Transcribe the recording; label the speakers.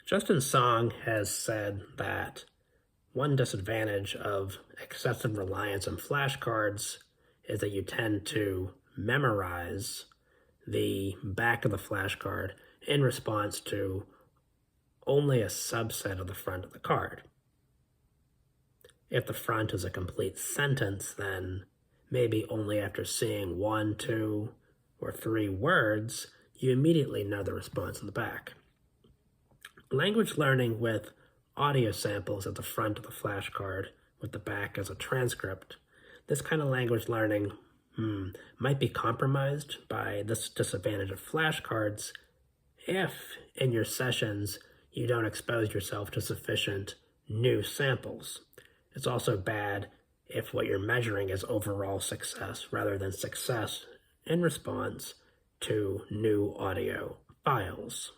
Speaker 1: Justin Song has said that one disadvantage of excessive reliance on flashcards is that you tend to memorize the back of the flashcard in response to only a subset of the front of the card. If the front is a complete sentence, then maybe only after seeing 1, 2, or 3 words, you immediately know the response in the back. Language learning with audio samples at the front of the flashcard with the back as a transcript, this kind of language learning might be compromised by this disadvantage of flashcards if in your sessions you don't expose yourself to sufficient new samples. It's also bad if what you're measuring is overall success rather than success in response to new audio files.